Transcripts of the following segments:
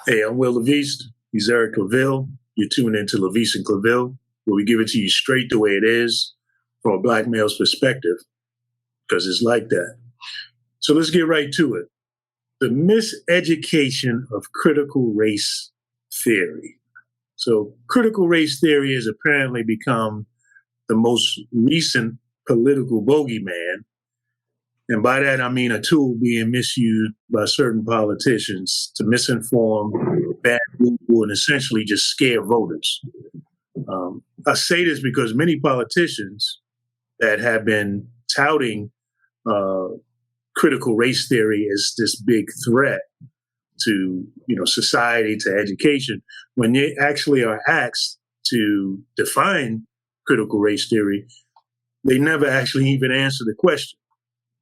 Hey, I'm Will LaVeist. He's Eric ClaVille. You're tuning into LaVeist and ClaVille, where we give it to you straight the way it is from a black male's perspective, because it's like that. So let's get right to it. The miseducation of critical race theory. So critical race theory has apparently become the most recent political bogeyman. And by that, I mean a tool being misused by certain politicians to misinform, bad rule, and essentially just scare voters. I say this because many politicians that have been touting critical race theory as this big threat to, society, to education, when they actually are asked to define critical race theory, they never actually even answer the question.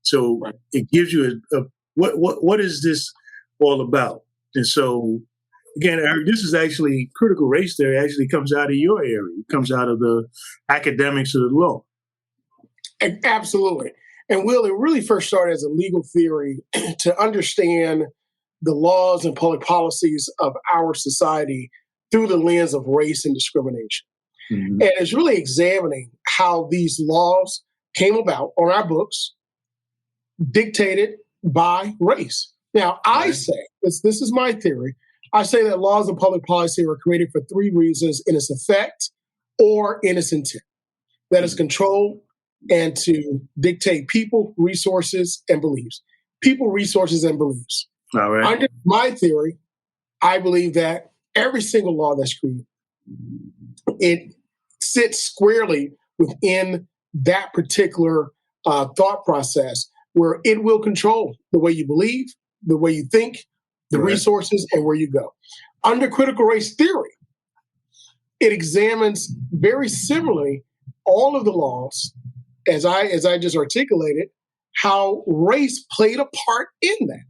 So it gives you what is this all about? And so, again, Eric, this is actually critical race theory actually comes out of your area. It comes out of the academics of the law. Absolutely. And Will, it really first started as a legal theory to understand the laws and public policies of our society through the lens of race and discrimination. Mm-hmm. And it's really examining how these laws came about on our books, dictated by race. Now, I say, this is my theory, I say that laws and public policy were created for three reasons: in its effect or in its intent. That is control and to dictate people, resources, and beliefs. People, resources, and beliefs. All right. Under my theory, I believe that every single law that's created, it sits squarely within that particular thought process, where it will control the way you believe, the way you think, the resources, and where you go. Under critical race theory, it examines very similarly all of the laws, as I just articulated, how race played a part in that.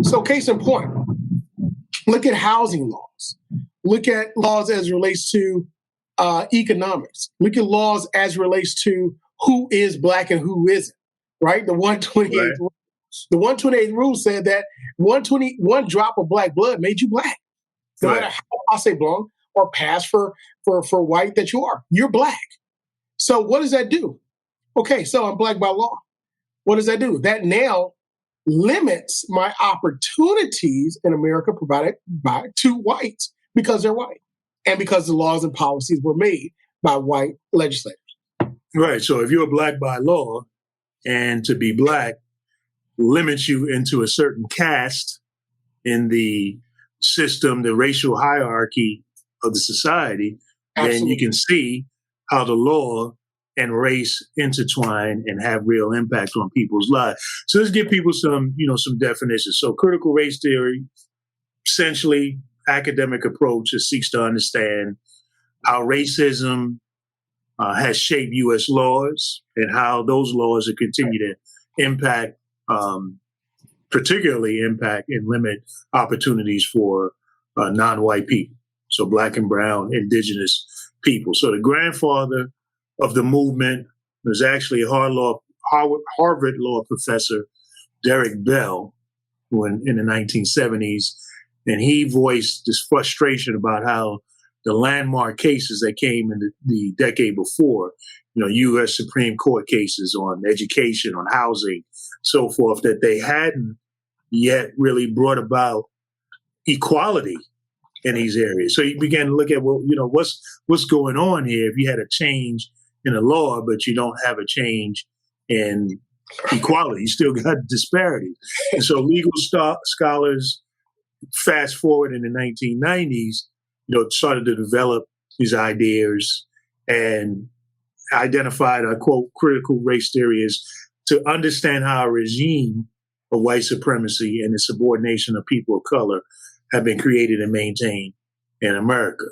So case in point, look at housing laws. Look at laws as it relates to economics. Look at laws as it relates to who is black and who isn't. Right? The 128th rule. The 128th rule said that one drop of black blood made you black. No matter how, I'll say blonde or pass for white that you are. You're black. So what does that do? Okay, so I'm black by law. What does that do? That now limits my opportunities in America provided to whites because they're white and because the laws and policies were made by white legislators. Right. So if you're black by law, and to be black limits you into a certain caste in the system, the racial hierarchy of the society, Absolutely. Then you can see how the law and race intertwine and have real impact on people's lives. So let's give people some definitions. So critical race theory, essentially academic approach that seeks to understand how racism has shaped U.S. laws and how those laws will continue to impact, particularly impact and limit opportunities for non-white people, so black and brown, indigenous people. So the grandfather of the movement was actually a Harvard law professor, Derek Bell, who in the 1970s, and he voiced this frustration about how the landmark cases that came in the decade before, U.S. Supreme Court cases on education, on housing, so forth, that they hadn't yet really brought about equality in these areas. So he began to look at, what's going on here if you had a change in the law, but you don't have a change in equality. You still got disparities. And so legal scholars, fast forward in the 1990s, started to develop these ideas and identified, I quote, critical race theory as to understand how a regime of white supremacy and the subordination of people of color have been created and maintained in America.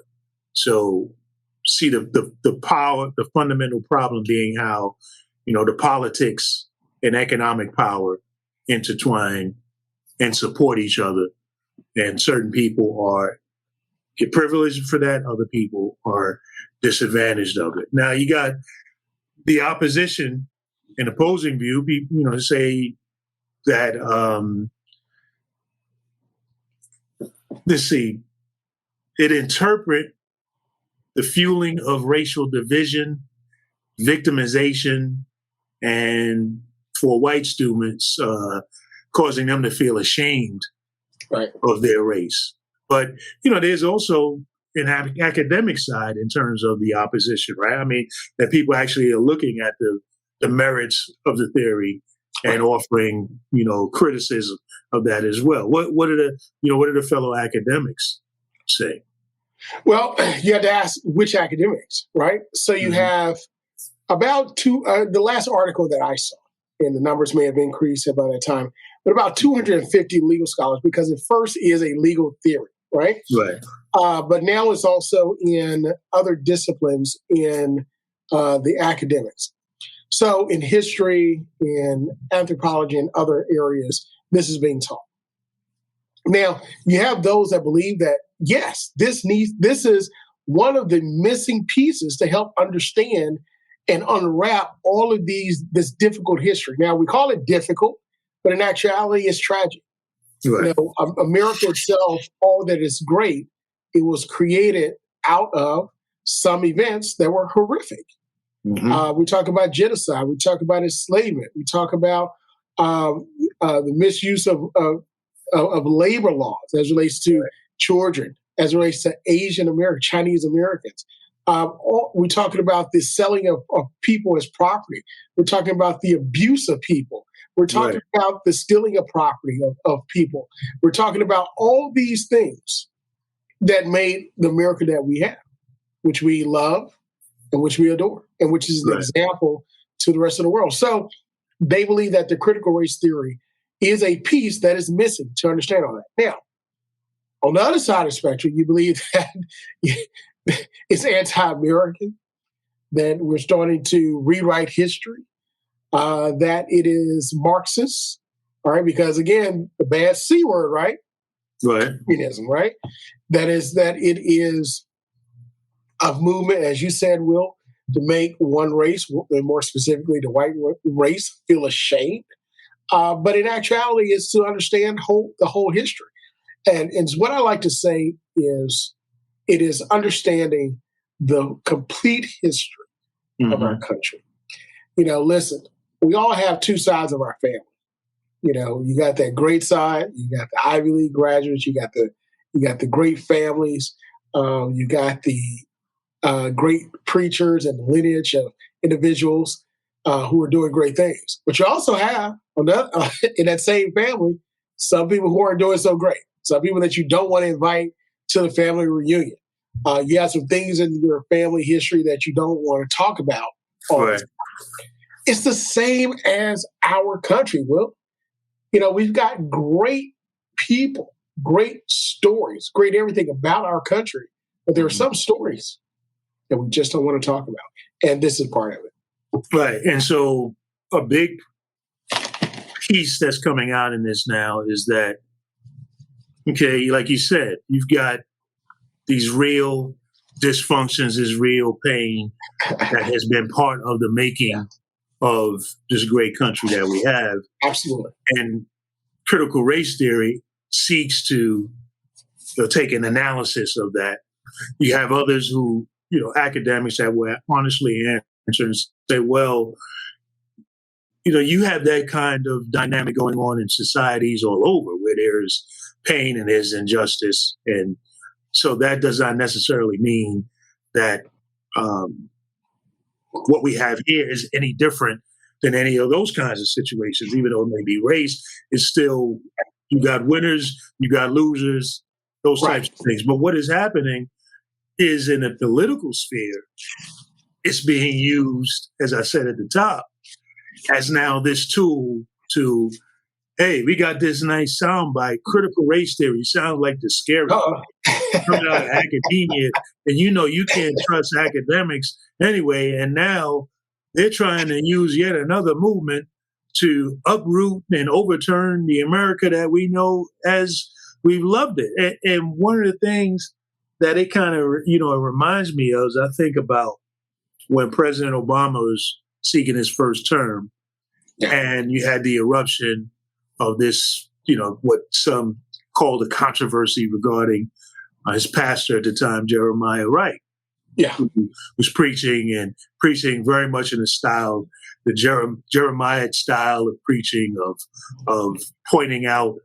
So see the power, the fundamental problem being how, the politics and economic power intertwine and support each other. And certain people get privileged for that. Other people are disadvantaged of it. Now you got the opposition and opposing view, say that let's see, it interpret the fueling of racial division, victimization, and for white students, causing them to feel ashamed of their race. But, there's also an academic side in terms of the opposition, right? I mean, that people actually are looking at the merits of the theory and offering, criticism of that as well. What do the fellow academics say? Well, you have to ask which academics, right? So you have about the last article that I saw, and the numbers may have increased by that time, but about 250 legal scholars, because it first is a legal theory, right? Right. But now it's also in other disciplines in the academics. So in history, in anthropology, and other areas, this is being taught. Now, you have those that believe that, yes, this is one of the missing pieces to help understand and unwrap all of this difficult history. Now, we call it difficult, but in actuality, it's tragic. Right. America itself, all that is great, it was created out of some events that were horrific. We talk about genocide. We talk about enslavement. We talk about the misuse of labor laws as relates to children, as relates to Asian Americans, Chinese Americans. We're talking about the selling of people as property. We're talking about the abuse of people. We're talking about the stealing of property of people. We're talking about all these things that made the America that we have, which we love and which we adore, and which is an example to the rest of the world. So they believe that the critical race theory is a piece that is missing to understand all that. Now, on the other side of the spectrum, you believe that it's anti-American, that we're starting to rewrite history, that it is Marxist, all right? Because again, the bad C word, right? Right. Communism, right? That it is a movement, as you said, Will, to make one race, and more specifically the white race, feel ashamed. But in actuality, it's to understand the whole history. And what I like to say is it is understanding the complete history of our country. Listen, we all have two sides of our family. You got that great side, you got the Ivy League graduates, you got the great families, you got the great preachers and the lineage of individuals who are doing great things. But you also have, in that same family, some people who aren't doing so great. Some people that you don't want to invite to the family reunion. You have some things in your family history that you don't want to talk about. Right. It's the same as our country, Will. We've got great people, great stories, great everything about our country. But there are some stories that we just don't want to talk about. And this is part of it. Right. And so a big piece that's coming out in this now is that, okay, like you said, you've got these real dysfunctions, this real pain that has been part of the making of this great country that we have. Absolutely. And critical race theory seeks to take an analysis of that. You have others who, academics that will honestly answer and say, well, you have that kind of dynamic going on in societies all over where there's pain and there's injustice. And so that does not necessarily mean that what we have here is any different than any of those kinds of situations, even though it may be race. It's still, you got winners, you got losers, those types of things. But what is happening is in the political sphere, it's being used, as I said at the top, as now this tool to, hey, we got this nice soundbite, critical race theory, sounds like the scary coming out of academia, and you can't trust academics anyway, and now they're trying to use yet another movement to uproot and overturn the America that we know as we've loved it. And one of the things that it kind of, it reminds me of is I think about when President Obama was seeking his first term, and you had the eruption of this, what some called a controversy regarding his pastor at the time, Jeremiah Wright, Yeah. who was preaching very much in the style, the Jeremiah style of preaching, of pointing out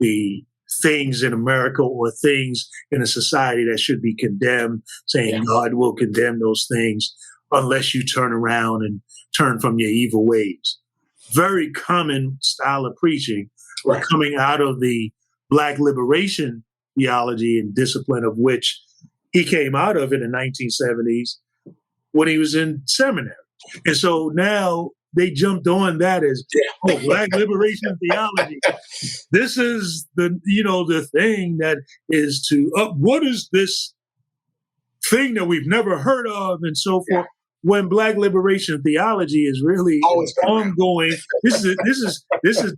the things in America or things in a society that should be condemned, saying God will condemn those things unless you turn around and turn from your evil ways. Very common style of preaching, coming out of the Black liberation theology and discipline of which he came out of in the 1970s when he was in seminary. And so now they jumped on that as Black liberation theology. This is the thing that is to what is this thing that we've never heard of and so forth. When Black liberation theology is really ongoing, this is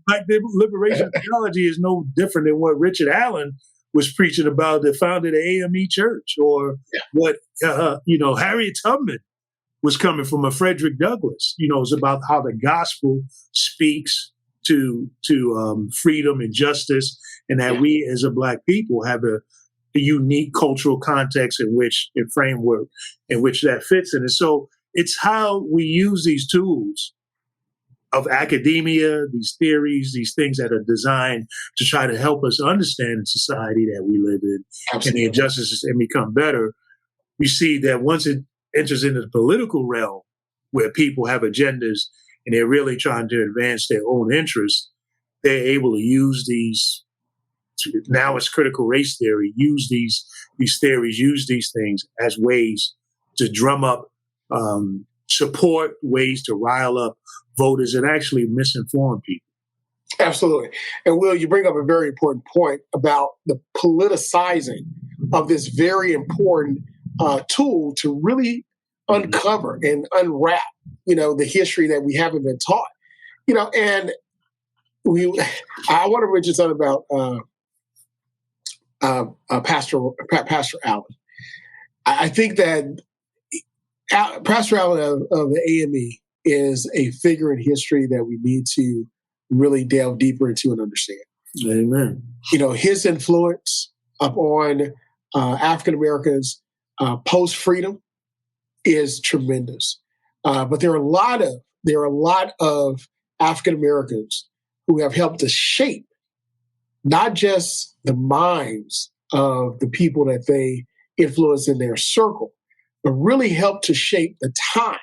Black liberation theology is no different than what Richard Allen was preaching about that founded the AME Church, or what Harriet Tubman was coming from a Frederick Douglass. It's about how the gospel speaks to freedom and justice, and that we as a Black people have a unique cultural context and framework in which that fits in. And so it's how we use these tools of academia, these theories, these things that are designed to try to help us understand the society that we live in and the injustices and become better. We see that once it enters into the political realm where people have agendas and they're really trying to advance their own interests, they're able to use these. Now it's critical race theory. Use these theories, use these things as ways to drum up support, ways to rile up voters and actually misinform people. Absolutely. And Will, you bring up a very important point about the politicizing of this very important tool to really uncover and unwrap, the history that we haven't been taught. And I want to mention something about Pastor Allen. I think that Pastor Allen of the AME is a figure in history that we need to really delve deeper into and understand. Amen. His influence upon African Americans post-freedom is tremendous. But there are a lot of African Americans who have helped to shape not just the minds of the people that they influence in their circle, but really helped to shape the times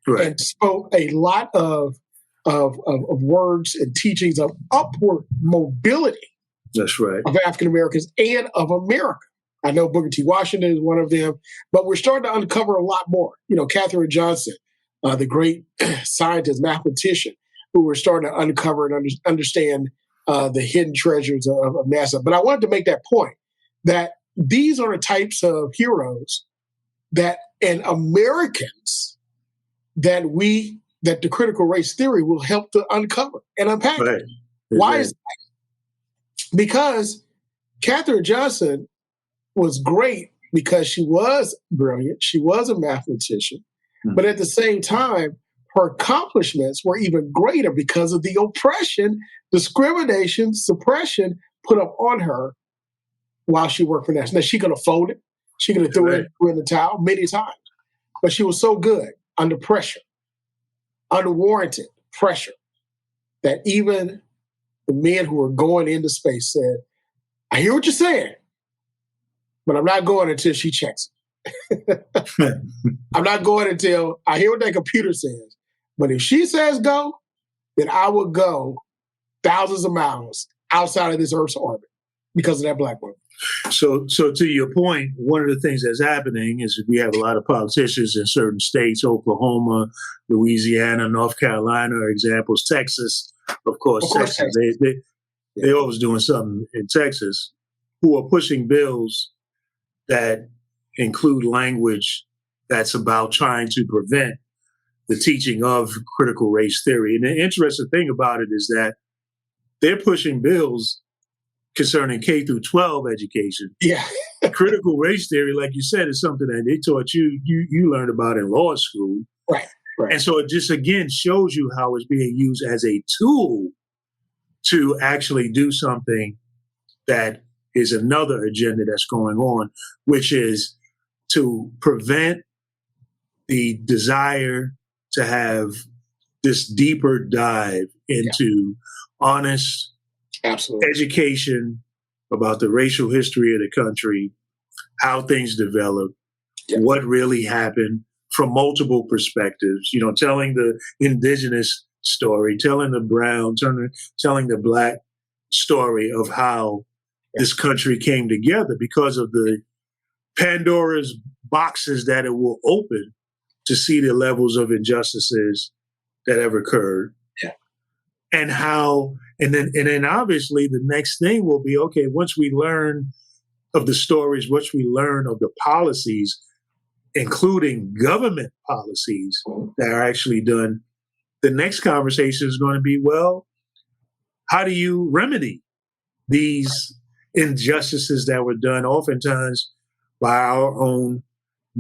and spoke a lot of words and teachings of upward mobility. That's right. Of African Americans and of America. I know Booker T. Washington is one of them, but we're starting to uncover a lot more. Katherine Johnson, the great scientist, mathematician, who we're starting to uncover and understand the hidden treasures of NASA. But I wanted to make that point that these are the types of heroes and Americans that the critical race theory will help to uncover and unpack. Right. Why is that? Because Katherine Johnson was great because she was brilliant. She was a mathematician. Mm-hmm. But at the same time, her accomplishments were even greater because of the oppression, discrimination, suppression put up on her while she worked for NASA. Now, she could have folded. She could have threw in the towel many times. But she was so good under pressure, unwarranted pressure, that even the men who were going into space said, I hear what you're saying, but I'm not going until she checks it. I'm not going until I hear what that computer says. But if she says go, then I will go thousands of miles outside of this Earth's orbit because of that black woman. So to your point, one of the things that's happening is we have a lot of politicians in certain states, Oklahoma, Louisiana, North Carolina are examples, Texas, of course Texas. They're always doing something in Texas, who are pushing bills that include language that's about trying to prevent the teaching of critical race theory. And the interesting thing about it is that they're pushing bills concerning K through 12 education. Yeah. Critical race theory, like you said, is something that they taught you learned about in law school. Right. And so it just, again, shows you how it's being used as a tool to actually do something that is another agenda that's going on, which is to prevent the desire to have this deeper dive into honest Absolutely. education about the racial history of the country, how things developed, what really happened from multiple perspectives, telling the indigenous story, telling the brown, telling the black story of how this country came together because of the Pandora's boxes that it will open to see the levels of injustices that have occurred. Yeah. And how, and then obviously the next thing will be, okay, once we learn of the stories, once we learn of the policies, including government policies that are actually done, the next conversation is going to be, well, how do you remedy these injustices that were done oftentimes by our own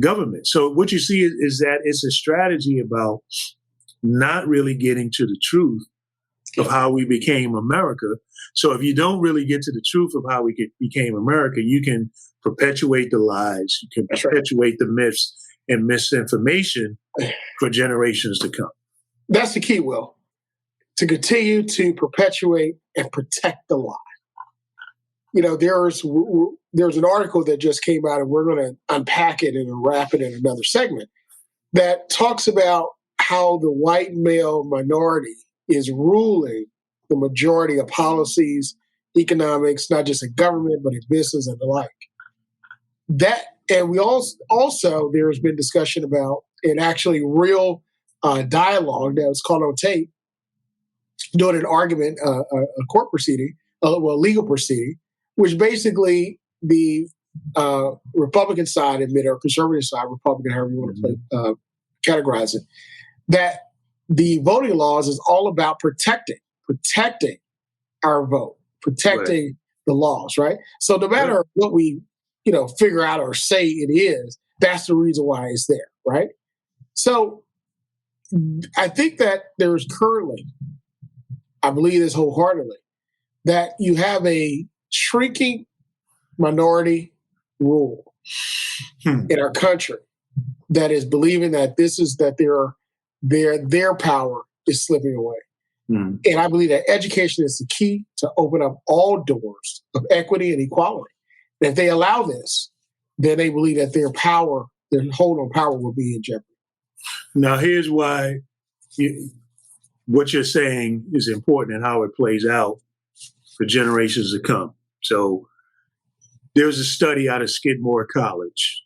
government? So what you see is that it's a strategy about not really getting to the truth of how we became America. So if you don't really get to the truth of how we became America, you can perpetuate the lies, you can perpetuate the myths and misinformation for generations to come. That's the key, Will, to continue to perpetuate and protect the lie. There's an article that just came out, and we're going to unpack it and wrap it in another segment, that talks about how the white male minority is ruling the majority of policies, economics, not just in government, but in business and the like. And we also there's been discussion about, and actually real dialogue that was caught on tape, doing an argument, a court proceeding, legal proceeding, which basically the Republican side admitted, or conservative side, Republican, however you want to categorize it, that the voting laws is all about protecting our vote, protecting the laws, right? So no matter what we, figure out or say it is, that's the reason why it's there, right? So I think that there's currently, I believe this wholeheartedly, that you have a shrinking minority rule in our country that is believing that their power is slipping away. And I believe that education is the key to open up all doors of equity and equality. And if they allow this, then they believe that their hold on power will be in jeopardy. Now, here's why what you're saying is important and how it plays out for generations to come. So there's a study out of Skidmore College,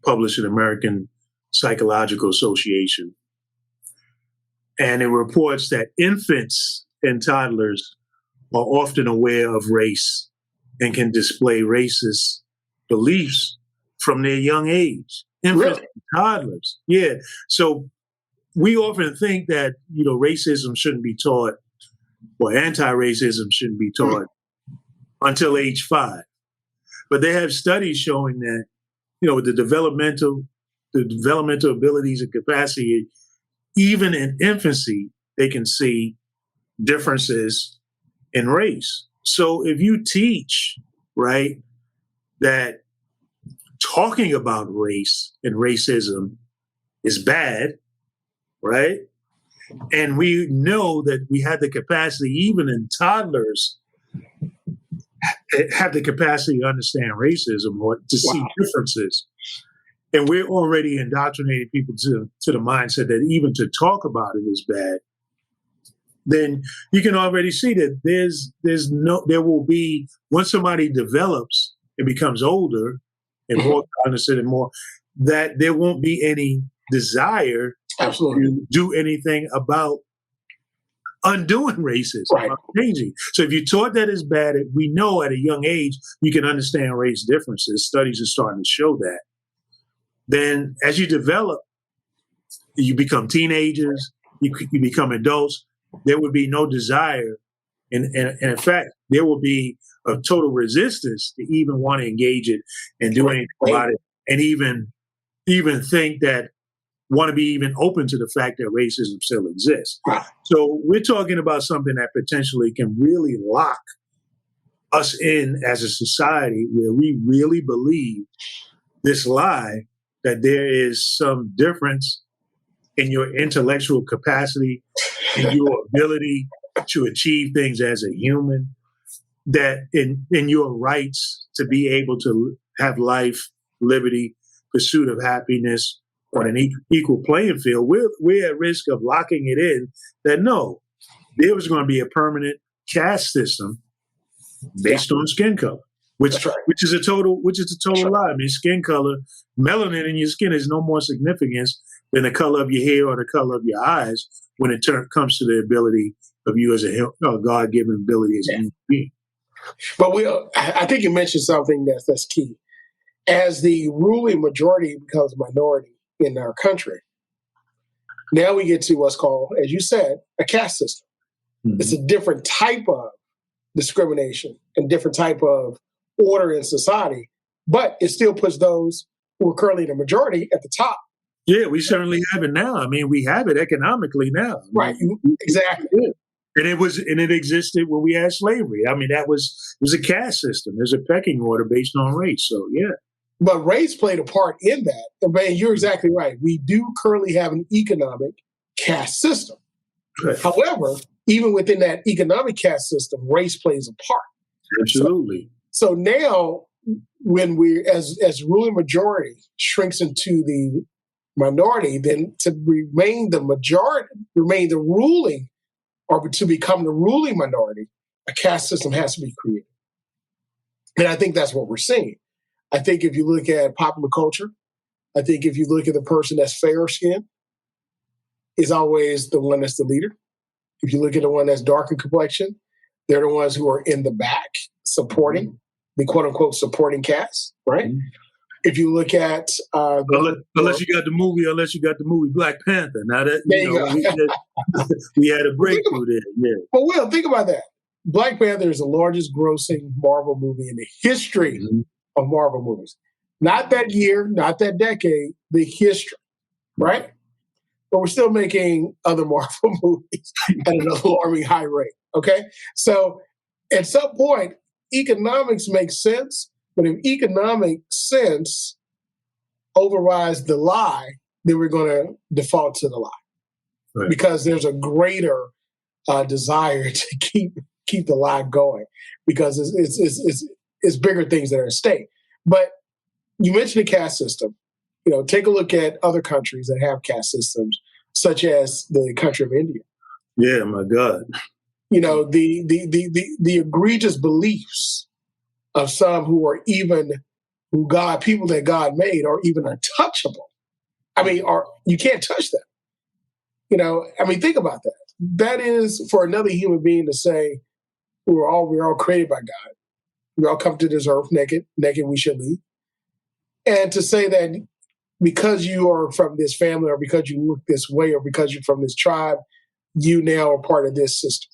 published in American Psychological Association. And it reports that infants and toddlers are often aware of race and can display racist beliefs from their young age. Infants and toddlers. Yeah. So we often think that, racism shouldn't be taught, or anti-racism shouldn't be taught until age 5. But they have studies showing that, the developmental abilities and capacity, even in infancy, they can see differences in race. So if you teach, right, that talking about race and racism is bad, right? And we know that we have the capacity, even in toddlers, have the capacity to understand racism or to see differences. And we're already indoctrinating people to the mindset that even to talk about it is bad. Then you can already see that there will be, once somebody develops and becomes older and more cognizant and more, that there won't be any desire to do anything about undoing racism, about changing. So if you taught that is bad, we know at a young age you can understand race differences. Studies are starting to show that. Then as you develop, you become teenagers, you become adults, there would be no desire. And in fact, there will be a total resistance to even want to engage it and do anything about it, and even think that, want to be even open to the fact that racism still exists. So we're talking about something that potentially can really lock us in as a society where we really believe this lie that there is some difference in your intellectual capacity and your ability to achieve things as a human, that in your rights to be able to have life, liberty, pursuit of happiness on an equal playing field, we're at risk of locking it in that no, there was going to be a permanent caste system based on skin color, which is a total lie. I mean, skin color, melanin in your skin is no more significance than the color of your hair or the color of your eyes when it comes to the ability of you as a God-given ability as a human being. But I think you mentioned something that's key. As the ruling majority becomes a minority in our country, now we get to what's called, as you said, a caste system. Mm-hmm. It's a different type of discrimination and different type of order in society, but it still puts those who are currently the majority at the top. Yeah, we certainly have it now. I mean, we have it economically now. Right, exactly. And it existed when we had slavery. I mean, it was a caste system. There's a pecking order based on race. So, yeah. But race played a part in that. And you're exactly right. We do currently have an economic caste system. Right. However, even within that economic caste system, race plays a part. Absolutely. So now, when we, as ruling majority shrinks into the minority, then to remain the majority, remain the ruling, or to become the ruling minority, a caste system has to be created. And I think that's what we're seeing. I think if you look at popular culture, I think if you look at the person that's fair skinned, is always the one that's the leader. If you look at the one that's dark in complexion, they're the ones who are in the back supporting the quote unquote supporting cast, right? Mm-hmm. If you look at unless you got the movie Black Panther. Now that we had a breakthrough there. Yeah. But Will, think about that. Black Panther is the largest grossing Marvel movie in the history of Marvel movies. Not that year, not that decade, the history, right? But we're still making other Marvel movies at an alarming high rate. Okay, so at some point, economics makes sense. But if economic sense overrides the lie, then we're going to default to the lie, right? Because there's a greater desire to keep the lie going because it's bigger things that are at stake. But you mentioned the caste system. You know, take a look at other countries that have caste systems, such as the country of India. Yeah, my God. You know, the egregious beliefs of some who are people that God made are even untouchable. I mean, you can't touch them. You know, I mean, think about that. That is for another human being to say, we're all created by God. We all come to this earth naked we should leave. And to say that because you are from this family or because you look this way or because you're from this tribe, you now are part of this system.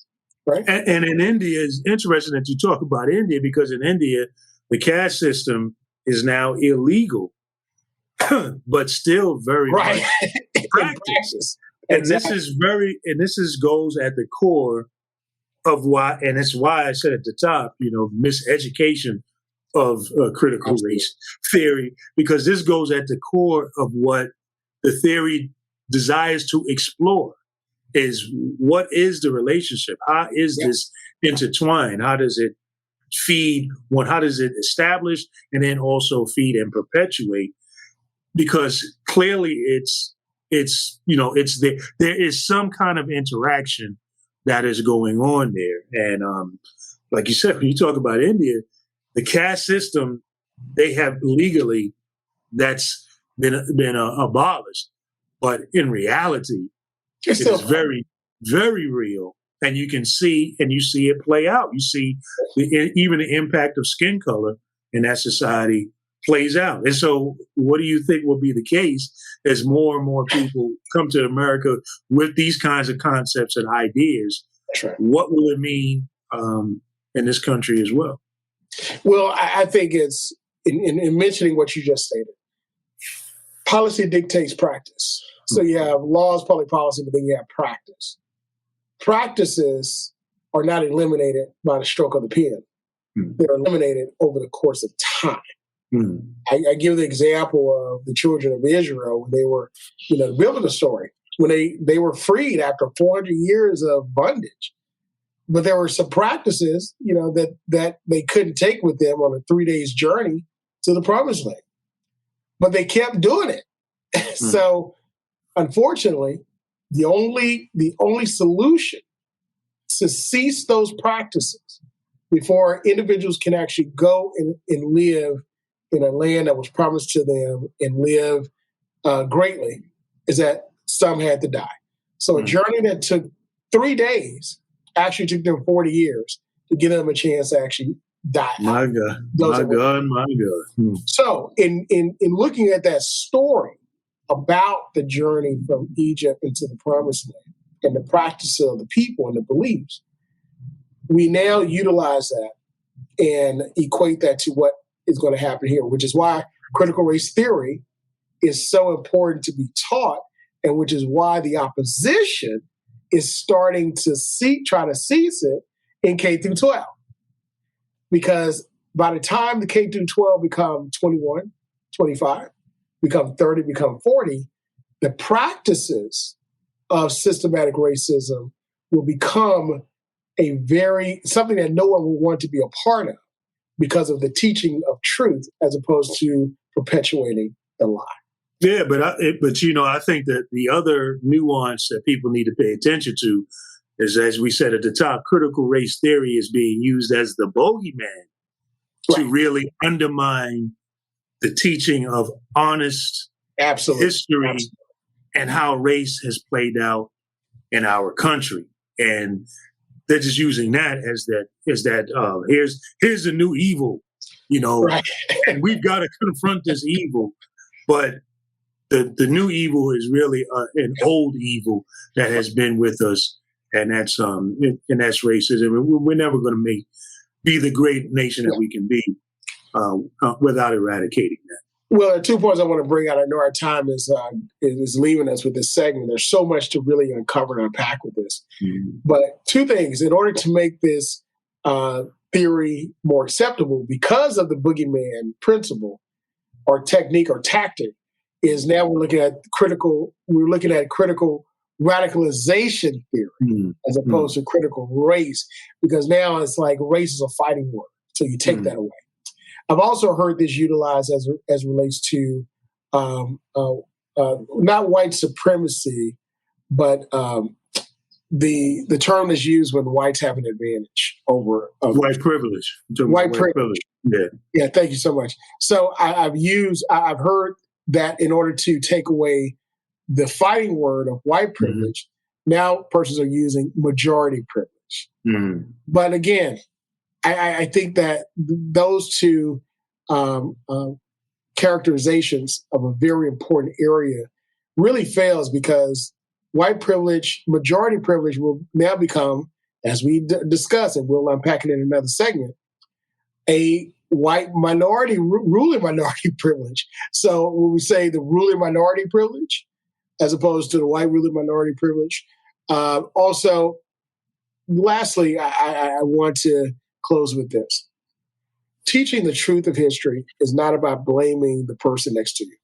Right. And in India, it's interesting that you talk about India because in India, the caste system is now illegal, but still very right much practice. And exactly. this goes at the core of why, and it's why I said at the top, you know, miseducation of critical race theory, because this goes at the core of what the theory desires to explore. Is what is the relationship? How is this intertwined? How does it feed one? How does it establish and then also feed and perpetuate? Because clearly it's there is some kind of interaction that is going on there. And like you said, when you talk about India, the caste system, they have legally that's been abolished, but in reality, it is very, very real, and you can see it play out. You see even the impact of skin color in that society plays out. And so, what do you think will be the case as more and more people come to America with these kinds of concepts and ideas? Right. What will it mean in this country as well? Well, I think it's in mentioning what you just stated. Policy dictates practice. So you have laws, public policy, but then you have practice. Practices are not eliminated by the stroke of the pen. they're eliminated over the course of time. I give the example of the children of Israel when they were, the biblical story, when they were freed after 400 years of bondage. But there were some practices, that they couldn't take with them on a 3 days journey to the promised land. But they kept doing it. So, unfortunately, the only solution to cease those practices before individuals can actually go and live in a land that was promised to them and live greatly is that some had to die. So a journey that took 3 days actually took them 40 years to give them a chance to actually die. My God. So in looking at that story about the journey from Egypt into the promised land and the practices of the people and the beliefs, we now utilize that and equate that to what is going to happen here, which is why critical race theory is so important to be taught, and which is why the opposition is starting to try to seize it in K through 12. Because by the time the K through 12 become 21, 25, become 30, become 40, the practices of systematic racism will become something that no one will want to be a part of because of the teaching of truth as opposed to perpetuating the lie. Yeah, but I think that the other nuance that people need to pay attention to is, as we said at the top, critical race theory is being used as the bogeyman to really undermine the teaching of honest history and how race has played out in our country. And they're just using that as here's the new evil, and we've got to confront this evil. But the new evil is really an old evil that has been with us, and that's racism. We're never going to be the great nation that we can be without eradicating that. Well, there are 2 points I want to bring out. I know our time is leaving us with this segment. There's so much to really uncover and unpack with this. But 2 things. In order to make this theory more acceptable, because of the boogeyman principle or technique or tactic, is now we're looking at critical radicalization theory as opposed to critical race, because now it's like race is a fighting word. So you take that away. I've also heard this utilized as relates to not white supremacy, but the term is used when whites have an advantage over white privilege. White privilege. Yeah. Thank you so much. So I've heard that in order to take away the fighting word of white privilege, now persons are using majority privilege. But again, I think that those 2 characterizations of a very important area really fails, because white privilege, majority privilege will now become, as we discuss, and we'll unpack it in another segment, a white minority, ruling minority privilege. So when we say the ruling minority privilege, as opposed to the white ruling minority privilege. Also, lastly, I want to close with this. Teaching the truth of history is not about blaming the person next to you.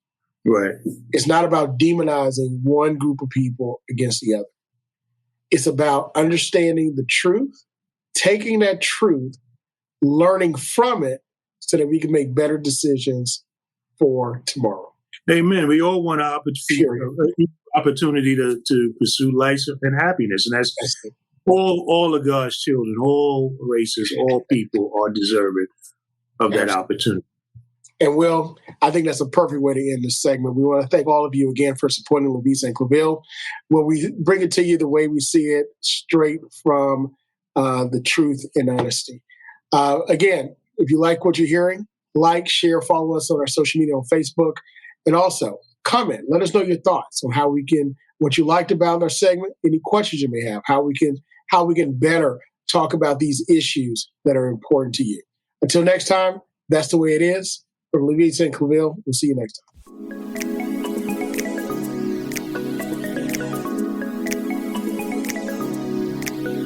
Right. It's not about demonizing one group of people against the other. It's about understanding the truth, taking that truth, learning from it so that we can make better decisions for tomorrow. Amen. We all want an opportunity to pursue life and happiness. And that's all of God's children, all races, all people are deserving of that opportunity. And Will, I think that's a perfect way to end this segment. We want to thank all of you again for supporting LaVeist and ClaVille, where we bring it to you the way we see it, straight from the truth and honesty. Again, if you like what you're hearing, like, share, follow us on our social media on Facebook, and also comment. Let us know your thoughts on what you liked about our segment, any questions you may have, how we can better talk about these issues that are important to you. Until next time, that's the way it is. From LaVeist and ClaVille, we'll see you next time.